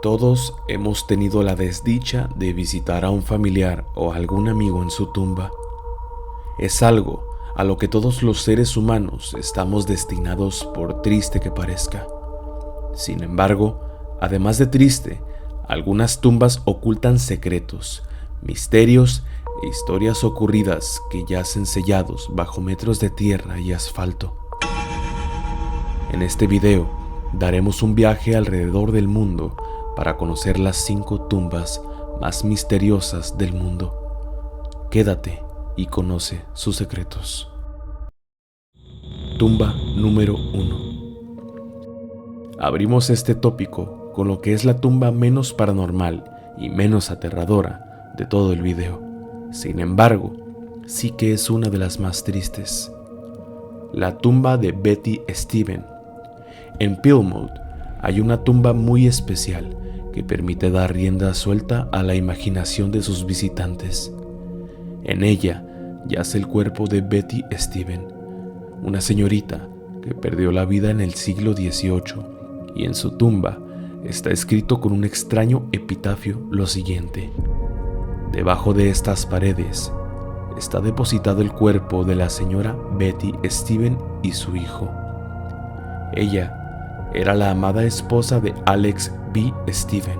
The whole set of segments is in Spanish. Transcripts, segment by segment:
Todos hemos tenido la desdicha de visitar a un familiar o algún amigo en su tumba. Es algo a lo que todos los seres humanos estamos destinados, por triste que parezca. Sin embargo, además de triste, algunas tumbas ocultan secretos, misterios e historias ocurridas que yacen sellados bajo metros de tierra y asfalto. En este video daremos un viaje alrededor del mundo para conocer las 5 tumbas más misteriosas del mundo. Quédate y conoce sus secretos. Tumba número 1. Abrimos este tópico con lo que es la tumba menos paranormal y menos aterradora de todo el video. Sin embargo, sí que es una de las más tristes. La tumba de Betty Steven. En Plymouth hay una tumba muy especial que permite dar rienda suelta a la imaginación de sus visitantes. En ella yace el cuerpo de Betty Steven, una señorita que perdió la vida en el siglo XVIII, y en su tumba está escrito con un extraño epitafio lo siguiente: debajo de estas paredes está depositado el cuerpo de la señora Betty Steven y su hijo. Ella era la amada esposa de Alex B. Steven.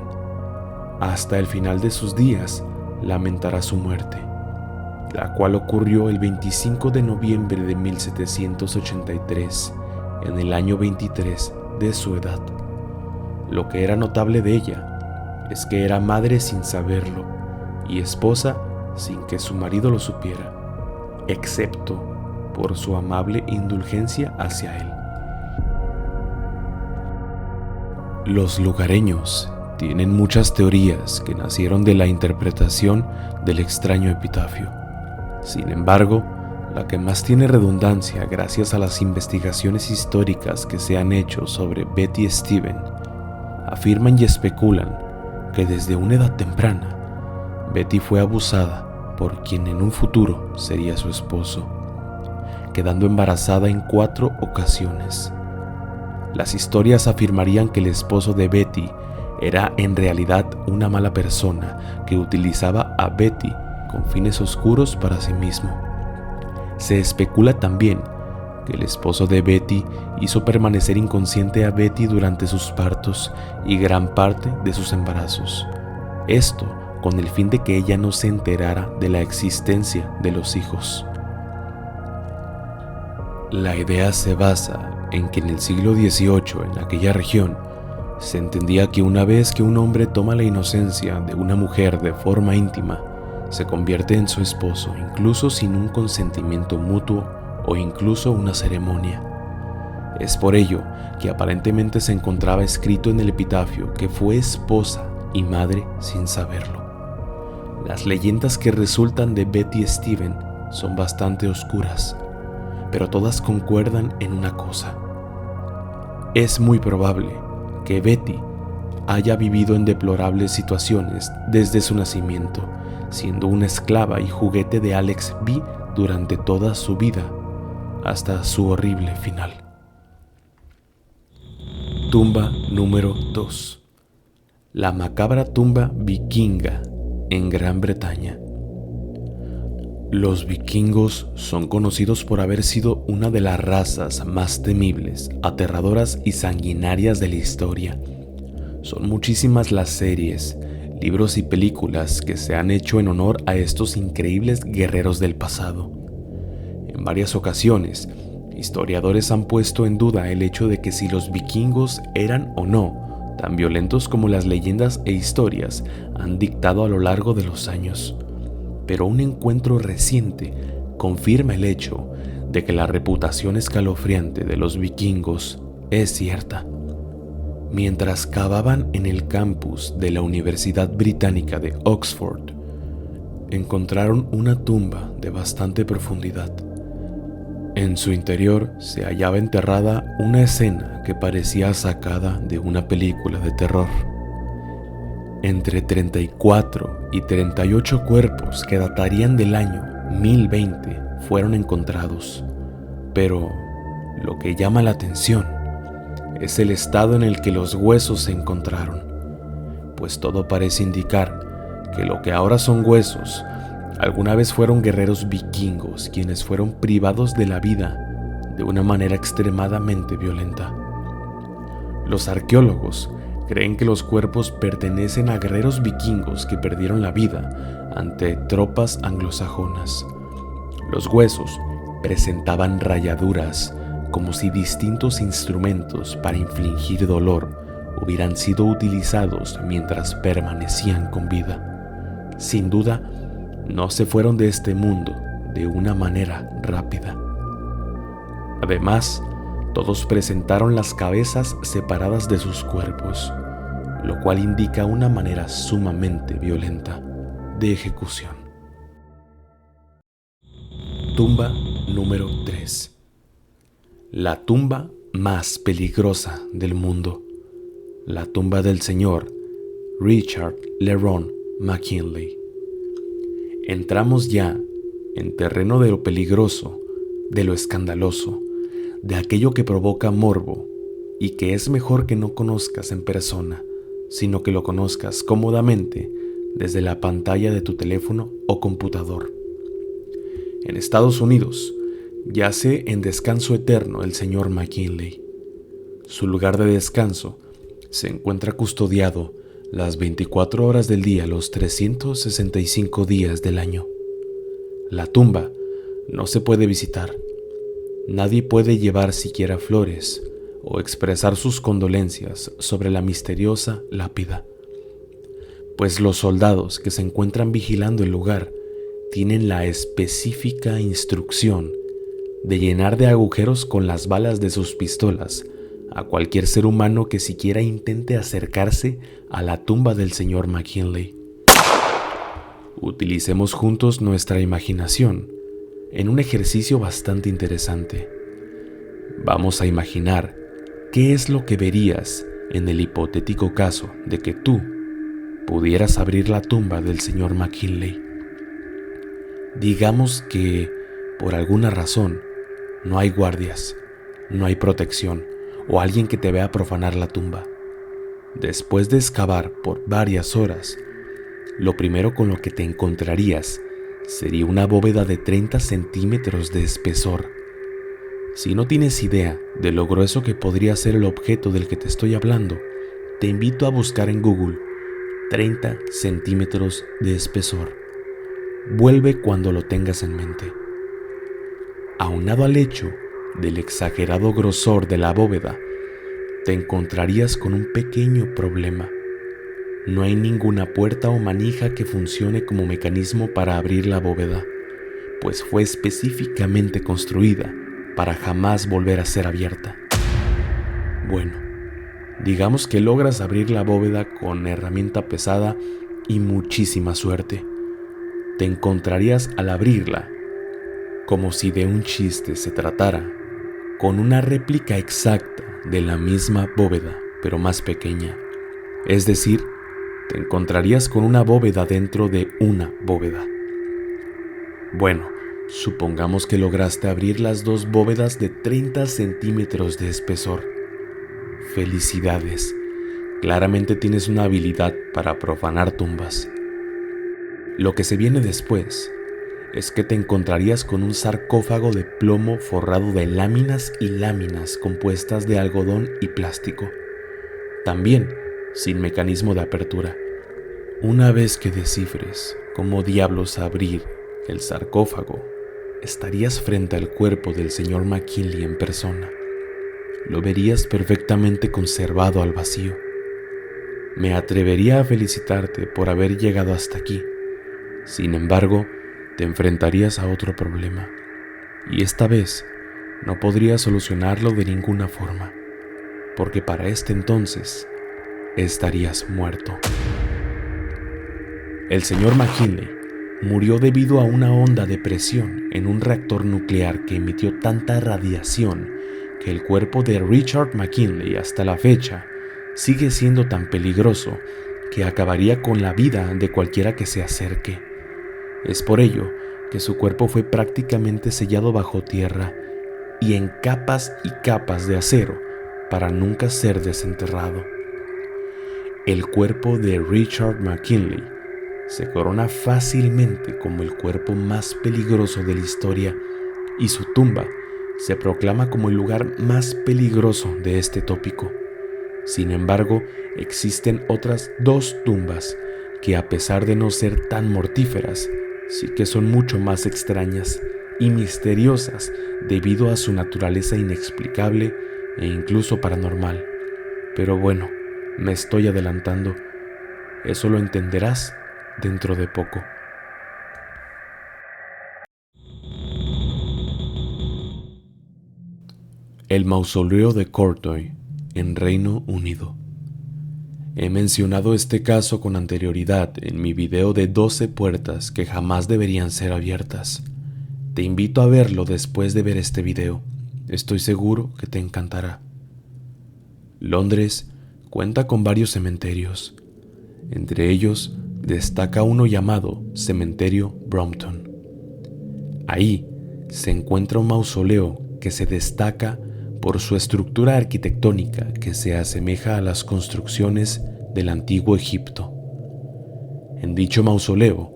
Hasta el final de sus días lamentará su muerte, la cual ocurrió el 25 de noviembre de 1783, en el año 23 de su edad. Lo que era notable de ella es que era madre sin saberlo y esposa sin que su marido lo supiera, excepto por su amable indulgencia hacia él. Los lugareños tienen muchas teorías que nacieron de la interpretación del extraño epitafio. Sin embargo, la que más tiene redundancia gracias a las investigaciones históricas que se han hecho sobre Betty Steven, afirman y especulan que desde una edad temprana, Betty fue abusada por quien en un futuro sería su esposo, quedando embarazada en 4 ocasiones. Las historias afirmarían que el esposo de Betty era en realidad una mala persona que utilizaba a Betty con fines oscuros para sí mismo. Se especula también que el esposo de Betty hizo permanecer inconsciente a Betty durante sus partos y gran parte de sus embarazos. Esto con el fin de que ella no se enterara de la existencia de los hijos. La idea se basa en que en el siglo XVIII, en aquella región, se entendía que una vez que un hombre toma la inocencia de una mujer de forma íntima, se convierte en su esposo, incluso sin un consentimiento mutuo o incluso una ceremonia. Es por ello que aparentemente se encontraba escrito en el epitafio que fue esposa y madre sin saberlo. Las leyendas que resultan de Betty Steven son bastante oscuras, pero todas concuerdan en una cosa. Es muy probable que Betty haya vivido en deplorables situaciones desde su nacimiento, siendo una esclava y juguete de Alex B. durante toda su vida, hasta su horrible final. Tumba número 2. La macabra tumba vikinga en Gran Bretaña. Los vikingos son conocidos por haber sido una de las razas más temibles, aterradoras y sanguinarias de la historia. Son muchísimas las series, libros y películas que se han hecho en honor a estos increíbles guerreros del pasado. En varias ocasiones, historiadores han puesto en duda el hecho de que si los vikingos eran o no tan violentos como las leyendas e historias han dictado a lo largo de los años. Pero un encuentro reciente confirma el hecho de que la reputación escalofriante de los vikingos es cierta. Mientras cavaban en el campus de la Universidad Británica de Oxford, encontraron una tumba de bastante profundidad. En su interior se hallaba enterrada una escena que parecía sacada de una película de terror. Entre 34 y 38 cuerpos que datarían del año 1020 fueron encontrados, pero lo que llama la atención es el estado en el que los huesos se encontraron. pues todo parece indicar que lo que ahora son huesos, alguna vez fueron guerreros vikingos quienes fueron privados de la vida de una manera extremadamente violenta. Los arqueólogos creen que los cuerpos pertenecen a guerreros vikingos que perdieron la vida ante tropas anglosajonas. Los huesos presentaban rayaduras como si distintos instrumentos para infligir dolor hubieran sido utilizados mientras permanecían con vida. Sin duda, no se fueron de este mundo de una manera rápida. Además, todos presentaron las cabezas separadas de sus cuerpos, lo cual indica una manera sumamente violenta de ejecución. Tumba número 3. La tumba más peligrosa del mundo. La tumba del señor Richard Leron McKinley. Entramos ya en terreno de lo peligroso, de lo escandaloso, de aquello que provoca morbo y que es mejor que no conozcas en persona, sino que lo conozcas cómodamente desde la pantalla de tu teléfono o computador. En Estados Unidos yace en descanso eterno el señor McKinley. Su lugar de descanso se encuentra custodiado las 24 horas del día, los 365 días del año. La tumba no se puede visitar. Nadie puede llevar siquiera flores o expresar sus condolencias sobre la misteriosa lápida, pues los soldados que se encuentran vigilando el lugar tienen la específica instrucción de llenar de agujeros con las balas de sus pistolas a cualquier ser humano que siquiera intente acercarse a la tumba del señor McKinley. Utilicemos juntos nuestra imaginación en un ejercicio bastante interesante. Vamos a imaginar qué es lo que verías en el hipotético caso de que tú pudieras abrir la tumba del señor McKinley. Digamos que, por alguna razón, no hay guardias, no hay protección o alguien que te vea profanar la tumba. Después de excavar por varias horas, lo primero con lo que te encontrarías sería una bóveda de 30 centímetros de espesor. Si no tienes idea de lo grueso que podría ser el objeto del que te estoy hablando, te invito a buscar en Google 30 centímetros de espesor. Vuelve cuando lo tengas en mente. Aunado al hecho del exagerado grosor de la bóveda, te encontrarías con un pequeño problema. No hay ninguna puerta o manija que funcione como mecanismo para abrir la bóveda, pues fue específicamente construida para jamás volver a ser abierta. Bueno, digamos que logras abrir la bóveda con herramienta pesada y muchísima suerte. Te encontrarías al abrirla, como si de un chiste se tratara, con una réplica exacta de la misma bóveda, pero más pequeña. Es decir, te encontrarías con una bóveda dentro de una bóveda. Bueno, supongamos que lograste abrir las dos bóvedas de 30 centímetros de espesor. Felicidades, claramente tienes una habilidad para profanar tumbas. Lo que se viene después es que te encontrarías con un sarcófago de plomo forrado de láminas y láminas compuestas de algodón y plástico, también sin mecanismo de apertura. Una vez que descifres cómo diablos abrir el sarcófago, estarías frente al cuerpo del señor McKinley en persona. Lo verías perfectamente conservado al vacío. Me atrevería a felicitarte por haber llegado hasta aquí. Sin embargo, te enfrentarías a otro problema, y esta vez no podrías solucionarlo de ninguna forma, porque para este entonces estarías muerto. El señor McKinley murió debido a una onda de presión en un reactor nuclear que emitió tanta radiación que el cuerpo de Richard McKinley hasta la fecha sigue siendo tan peligroso que acabaría con la vida de cualquiera que se acerque. Es por ello que su cuerpo fue prácticamente sellado bajo tierra y en capas y capas de acero para nunca ser desenterrado. El cuerpo de Richard McKinley se corona fácilmente como el cuerpo más peligroso de la historia y su tumba se proclama como el lugar más peligroso de este tópico. Sin embargo, existen otras 2 tumbas que, a pesar de no ser tan mortíferas, sí que son mucho más extrañas y misteriosas debido a su naturaleza inexplicable e incluso paranormal. Pero bueno, me estoy adelantando. Eso lo entenderás dentro de poco. El mausoleo de Courtrai, en Reino Unido. He mencionado este caso con anterioridad en mi video de 12 puertas que jamás deberían ser abiertas. Te invito a verlo después de ver este video. Estoy seguro que te encantará. Londres cuenta con varios cementerios. Entre ellos destaca uno llamado Cementerio Brompton. Ahí se encuentra un mausoleo que se destaca por su estructura arquitectónica que se asemeja a las construcciones del antiguo Egipto. En dicho mausoleo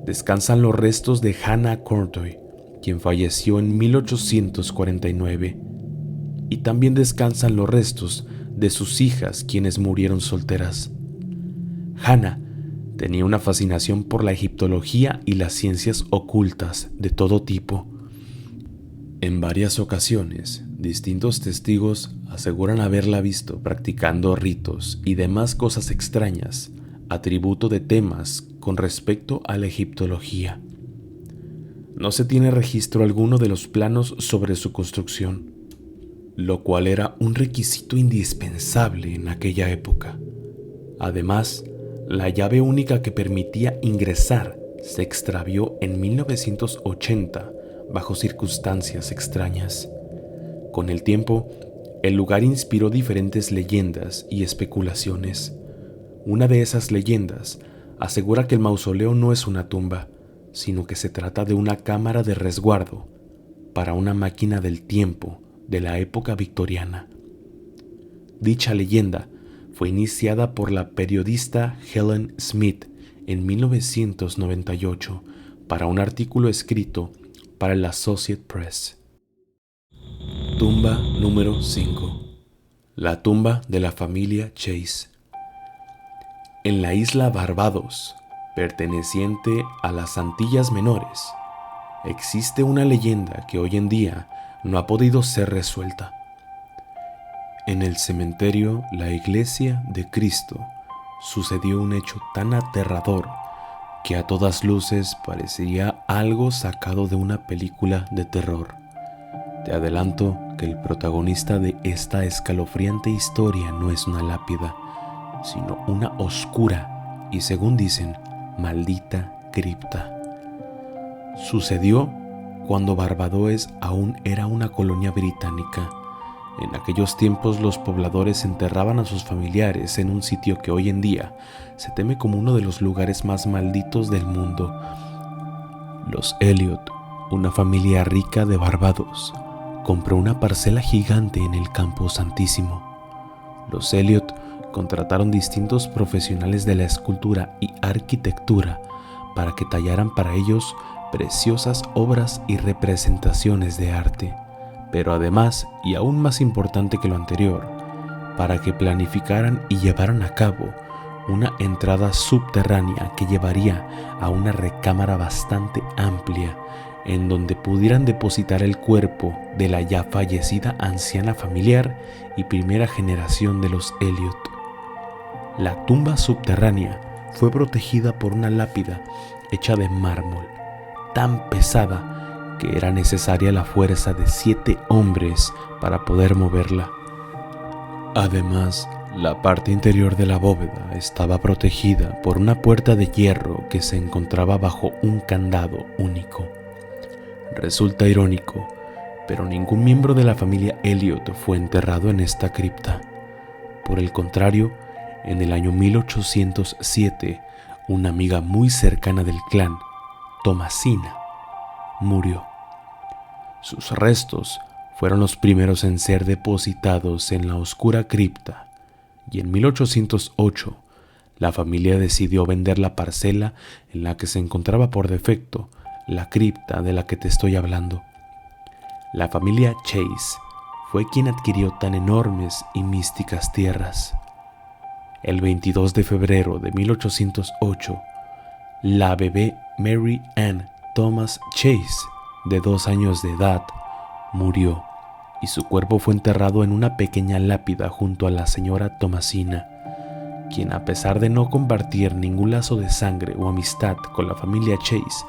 descansan los restos de Hannah Courtrai, quien falleció en 1849, y también descansan los restos de sus hijas, quienes murieron solteras. Hannah tenía una fascinación por la egiptología y las ciencias ocultas de todo tipo. En varias ocasiones, distintos testigos aseguran haberla visto practicando ritos y demás cosas extrañas, atributo de temas con respecto a la egiptología. No se tiene registro alguno de los planos sobre su construcción, lo cual era un requisito indispensable en aquella época. Además, la llave única que permitía ingresar se extravió en 1980 bajo circunstancias extrañas. Con el tiempo, el lugar inspiró diferentes leyendas y especulaciones. Una de esas leyendas asegura que el mausoleo no es una tumba, sino que se trata de una cámara de resguardo para una máquina del tiempo de la época victoriana. Dicha leyenda fue iniciada por la periodista Helen Smith en 1998 para un artículo escrito para el Associated Press. Tumba número 5. La tumba de la familia Chase. En la isla Barbados, perteneciente a las Antillas Menores, existe una leyenda que hoy en día no ha podido ser resuelta. En el cementerio La Iglesia de Cristo sucedió un hecho tan aterrador que a todas luces parecía algo sacado de una película de terror. Te adelanto que el protagonista de esta escalofriante historia no es una lápida, sino una oscura y, según dicen, maldita cripta. Sucedió cuando Barbados aún era una colonia británica. En aquellos tiempos los pobladores enterraban a sus familiares en un sitio que hoy en día se teme como uno de los lugares más malditos del mundo. Los Elliot, una familia rica de Barbados, compró una parcela gigante en el Campo Santísimo. Los Elliot contrataron distintos profesionales de la escultura y arquitectura para que tallaran para ellos preciosas obras y representaciones de arte, pero además, y aún más importante que lo anterior, para que planificaran y llevaran a cabo una entrada subterránea que llevaría a una recámara bastante amplia en donde pudieran depositar el cuerpo de la ya fallecida anciana familiar y primera generación de los Elliot. La tumba subterránea fue protegida por una lápida hecha de mármol, tan pesada que era necesaria la fuerza de 7 hombres para poder moverla. Además, la parte interior de la bóveda estaba protegida por una puerta de hierro que se encontraba bajo un candado único. Resulta irónico, pero ningún miembro de la familia Elliot fue enterrado en esta cripta. Por el contrario, en el año 1807, una amiga muy cercana del clan, Thomasina, murió. Sus restos fueron los primeros en ser depositados en la oscura cripta, y en 1808 la familia decidió vender la parcela en la que se encontraba por defecto la cripta de la que te estoy hablando. La familia Chase fue quien adquirió tan enormes y místicas tierras. El 22 de febrero de 1808, la bebé Mary Ann Thomas Chase, de 2 años de edad, murió y su cuerpo fue enterrado en una pequeña lápida junto a la señora Thomasina, quien, a pesar de no compartir ningún lazo de sangre o amistad con la familia Chase,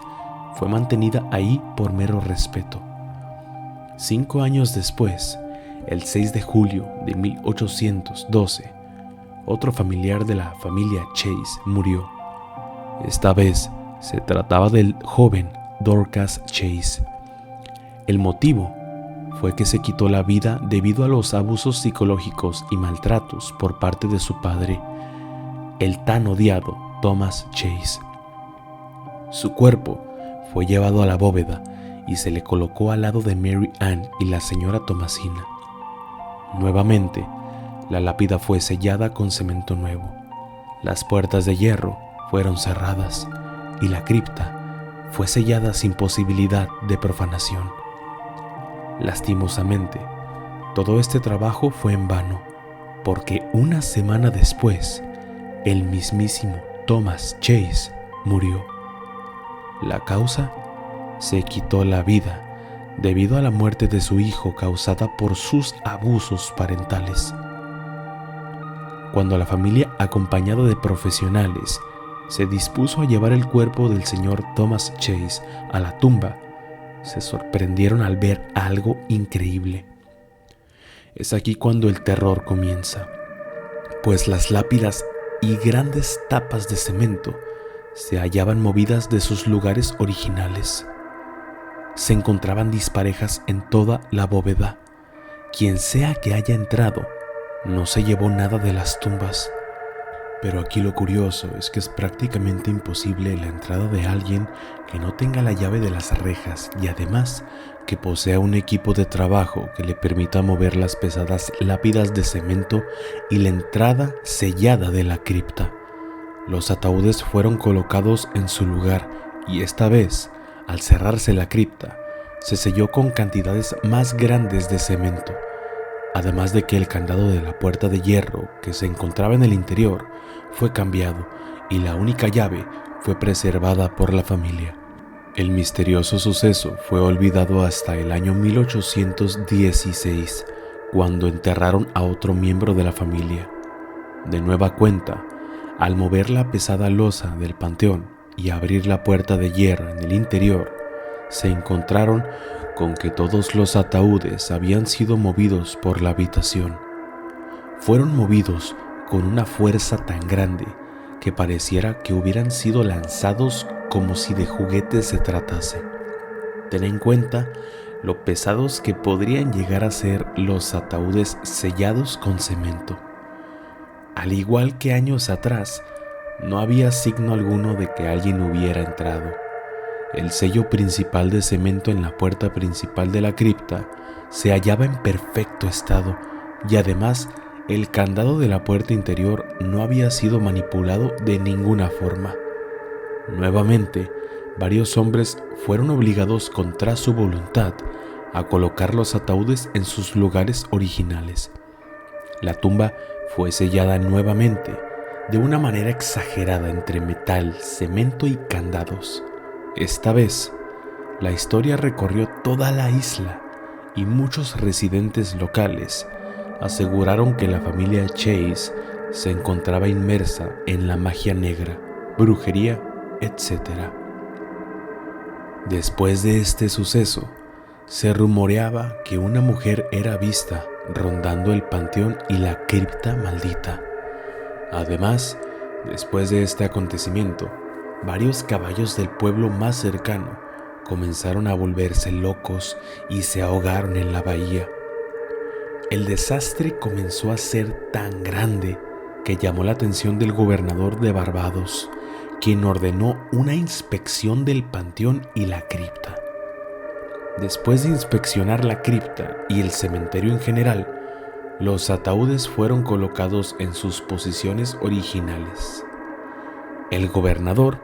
fue mantenida ahí por mero respeto. 5 años después, el 6 de julio de 1812, otro familiar de la familia Chase murió. Esta vez se trataba del joven Dorcas Chase. El motivo fue que se quitó la vida debido a los abusos psicológicos y maltratos por parte de su padre, el tan odiado Thomas Chase. Su cuerpo fue llevado a la bóveda y se le colocó al lado de Mary Ann y la señora Thomasina. Nuevamente, la lápida fue sellada con cemento nuevo. Las puertas de hierro fueron cerradas y la cripta fue sellada sin posibilidad de profanación. Lastimosamente, todo este trabajo fue en vano, porque una semana después, el mismísimo Thomas Chase murió. La causa: se quitó la vida debido a la muerte de su hijo causada por sus abusos parentales. Cuando la familia, acompañada de profesionales, se dispuso a llevar el cuerpo del señor Thomas Chase a la tumba, se sorprendieron al ver algo increíble. Es aquí cuando el terror comienza, pues las lápidas y grandes tapas de cemento se hallaban movidas de sus lugares originales. Se encontraban disparejas en toda la bóveda. Quien sea que haya entrado, no se llevó nada de las tumbas. Pero aquí lo curioso es que es prácticamente imposible la entrada de alguien que no tenga la llave de las rejas y además que posea un equipo de trabajo que le permita mover las pesadas lápidas de cemento y la entrada sellada de la cripta. Los ataúdes fueron colocados en su lugar y esta vez, al cerrarse la cripta, se selló con cantidades más grandes de cemento, además de que el candado de la puerta de hierro que se encontraba en el interior fue cambiado y la única llave fue preservada por la familia. El misterioso suceso fue olvidado hasta el año 1816, cuando enterraron a otro miembro de la familia. De nueva cuenta, al mover la pesada losa del panteón y abrir la puerta de hierro en el interior, se encontraron con que todos los ataúdes habían sido movidos por la habitación. Fueron movidos con una fuerza tan grande que pareciera que hubieran sido lanzados como si de juguetes se tratase. Ten en cuenta lo pesados que podrían llegar a ser los ataúdes sellados con cemento. Al igual que años atrás, no había signo alguno de que alguien hubiera entrado. El sello principal de cemento en la puerta principal de la cripta se hallaba en perfecto estado y además el candado de la puerta interior no había sido manipulado de ninguna forma. Nuevamente, varios hombres fueron obligados contra su voluntad a colocar los ataúdes en sus lugares originales. La tumba fue sellada nuevamente de una manera exagerada entre metal, cemento y candados. Esta vez, la historia recorrió toda la isla y muchos residentes locales aseguraron que la familia Chase se encontraba inmersa en la magia negra, brujería, etc. Después de este suceso, se rumoreaba que una mujer era vista rondando el panteón y la cripta maldita. Además, después de este acontecimiento, varios caballos del pueblo más cercano comenzaron a volverse locos y se ahogaron en la bahía. El desastre comenzó a ser tan grande que llamó la atención del gobernador de Barbados, quien ordenó una inspección del panteón y la cripta. Después de inspeccionar la cripta y el cementerio en general, los ataúdes fueron colocados en sus posiciones originales. El gobernador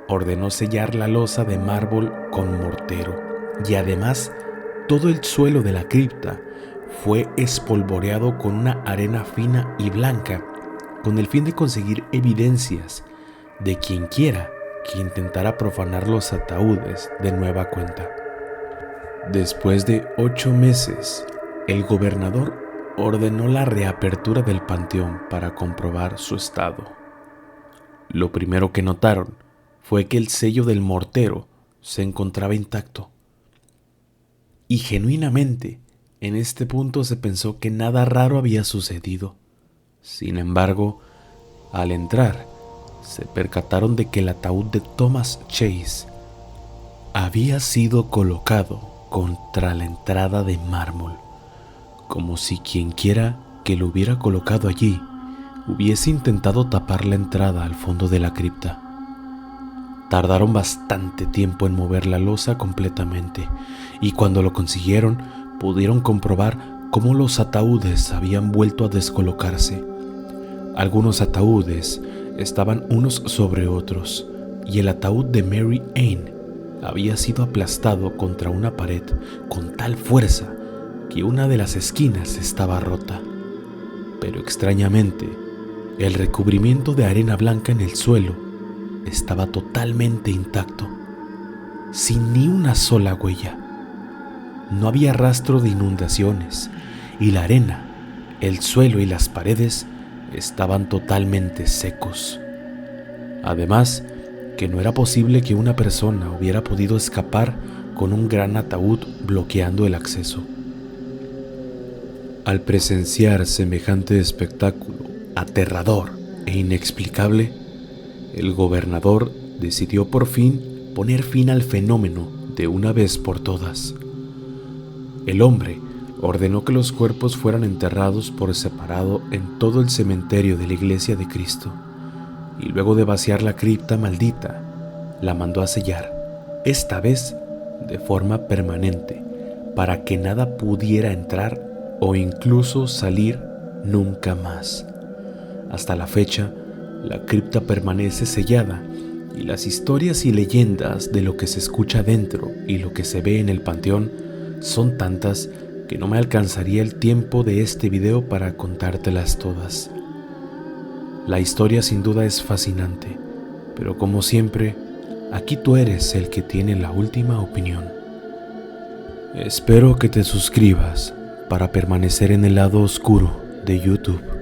ordenó sellar la losa de mármol con mortero y además todo el suelo de la cripta fue espolvoreado con una arena fina y blanca con el fin de conseguir evidencias de quienquiera que intentara profanar los ataúdes de nueva cuenta. Después de 8 meses, el gobernador ordenó la reapertura del panteón para comprobar su estado. Lo primero que notaron fue que el sello del mortero se encontraba intacto. Y genuinamente, en este punto se pensó que nada raro había sucedido. Sin embargo, al entrar, se percataron de que el ataúd de Thomas Chase había sido colocado contra la entrada de mármol, como si quienquiera que lo hubiera colocado allí hubiese intentado tapar la entrada al fondo de la cripta. Tardaron bastante tiempo en mover la losa completamente, y cuando lo consiguieron, pudieron comprobar cómo los ataúdes habían vuelto a descolocarse. Algunos ataúdes estaban unos sobre otros, y el ataúd de Mary Ann había sido aplastado contra una pared con tal fuerza que una de las esquinas estaba rota. Pero extrañamente, el recubrimiento de arena blanca en el suelo estaba totalmente intacto, sin ni una sola huella. No había rastro de inundaciones, y la arena, el suelo y las paredes estaban totalmente secos. Además, que no era posible que una persona hubiera podido escapar con un gran ataúd bloqueando el acceso. Al presenciar semejante espectáculo aterrador e inexplicable, el gobernador decidió por fin poner fin al fenómeno de una vez por todas. El hombre ordenó que los cuerpos fueran enterrados por separado en todo el cementerio de la Iglesia de Cristo, y luego de vaciar la cripta maldita, la mandó a sellar, esta vez de forma permanente, para que nada pudiera entrar o incluso salir nunca más. Hasta la fecha, la cripta permanece sellada, y las historias y leyendas de lo que se escucha dentro y lo que se ve en el panteón son tantas que no me alcanzaría el tiempo de este video para contártelas todas. La historia sin duda es fascinante, pero como siempre, aquí tú eres el que tiene la última opinión. Espero que te suscribas para permanecer en el lado oscuro de YouTube.